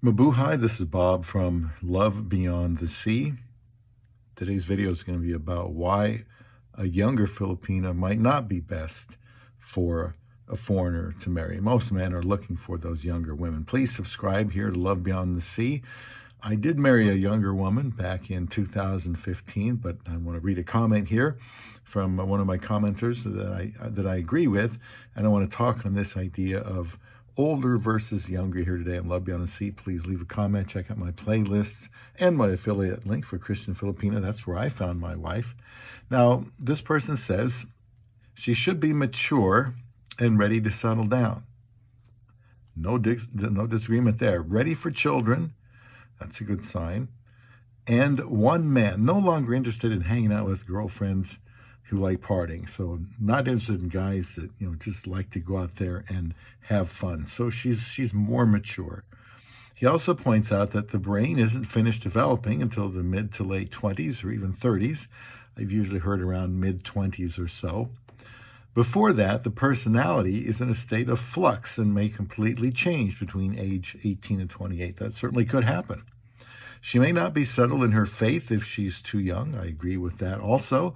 Mabuhay, this is Bob from Love Beyond the Sea. Today's video is going to be about why a younger Filipina might not be best for a foreigner to marry. Most men are looking for those younger women. Please subscribe here to Love Beyond the Sea. I did marry a younger woman back in 2015, but I want to read a comment here from one of my commenters that I agree with, and I want to talk on this idea of older versus younger here today on Love Beyond the Sea. Please leave a comment, check out my playlists and my affiliate link for Christian Filipina. That's where I found my wife. Now, this person says she should be mature and ready to settle down. No disagreement there. Ready for children. That's a good sign. And one man, no longer interested in hanging out with girlfriends who like partying. So not interested in guys that, just like to go out there and have fun. So she's more mature. He also points out that the brain isn't finished developing until the mid to late 20s or even 30s. I've usually heard around mid 20s or so. Before that, the personality is in a state of flux and may completely change between age 18 and 28. That certainly could happen. She may not be settled in her faith if she's too young. I agree with that also.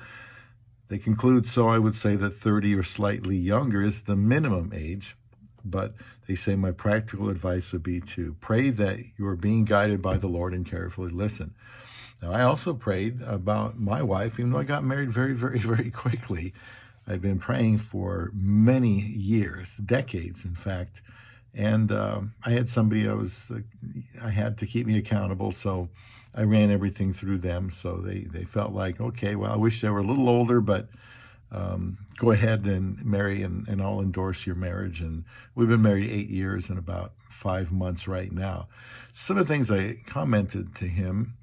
They conclude, so I would say that 30 or slightly younger is the minimum age, but they say my practical advice would be to pray that you are being guided by the Lord and carefully listen. Now, I also prayed about my wife, even though I got married very, very, very quickly. I'd been praying for many years, decades, in fact, and I had somebody I had to keep me accountable, so I ran everything through them. So they felt like, okay, well, I wish they were a little older, but go ahead and marry, and I'll endorse your marriage. And we've been married 8 years and about 5 months right now. Some of the things I commented to him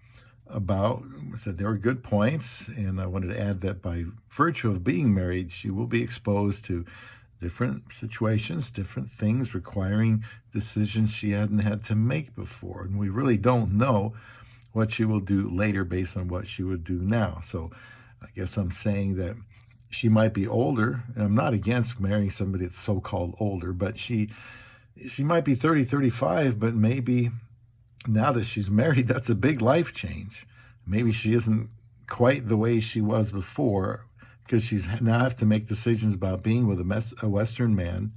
about, said there were good points, and I wanted to add that by virtue of being married, she will be exposed to different situations, different things requiring decisions she hadn't had to make before. And we really don't know what she will do later based on what she would do now. So I guess I'm saying that she might be older, and I'm not against marrying somebody that's so-called older, but she might be 30, 35, but maybe now that she's married, that's a big life change. Maybe she isn't quite the way she was before, because she's now have to make decisions about being with a Western man.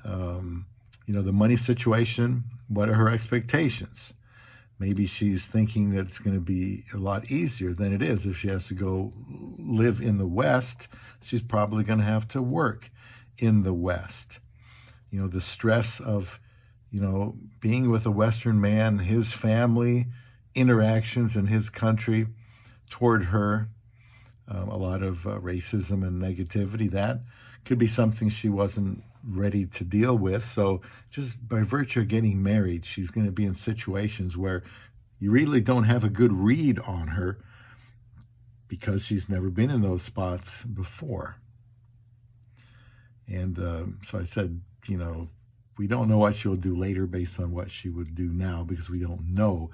The money situation, what are her expectations? Maybe she's thinking that it's going to be a lot easier than it is. If she has to go live in the West, she's probably going to have to work in the West. The stress of, being with a Western man, his family, interactions in his country toward her, a lot of racism and negativity, that could be something she wasn't ready to deal with. So just by virtue of getting married, she's going to be in situations where you really don't have a good read on her because she's never been in those spots before. And so I said, we don't know what she'll do later based on what she would do now, because we don't know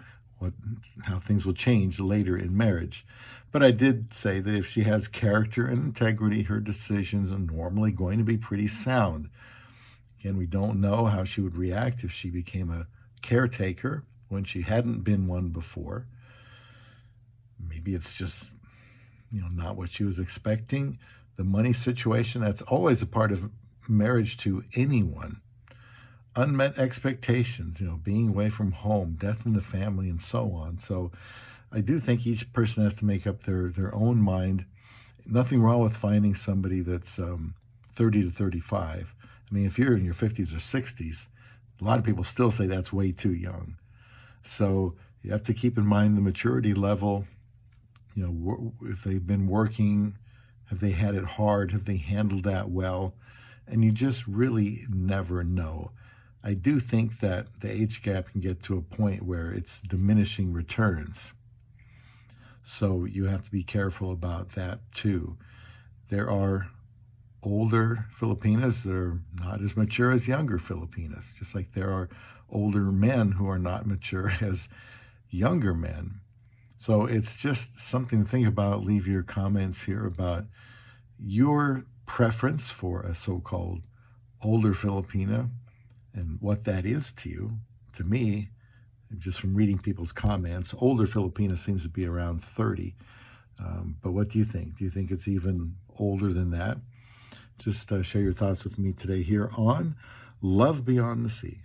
how things will change later in marriage. But I did say that if she has character and integrity, her decisions are normally going to be pretty sound. Again, we don't know how she would react if she became a caretaker when she hadn't been one before. Maybe it's just, not what she was expecting. The money situation, that's always a part of marriage to anyone. Unmet expectations, being away from home, death in the family, and so on. So I do think each person has to make up their own mind. Nothing wrong with finding somebody that's 30 to 35. I mean, if you're in your 50s or 60s, a lot of people still say that's way too young. So you have to keep in mind the maturity level. If they've been working, have they had it hard? Have they handled that well? And you just really never know. I do think that the age gap can get to a point where it's diminishing returns. So you have to be careful about that too. There are older Filipinas that are not as mature as younger Filipinas, just like there are older men who are not mature as younger men. So it's just something to think about. Leave your comments here about your preference for a so-called older Filipina and what that is to you. To me, just from reading people's comments. Older Filipina seems to be around 30. But what do you think? Do you think it's even older than that? Just share your thoughts with me today here on Love Beyond the Sea.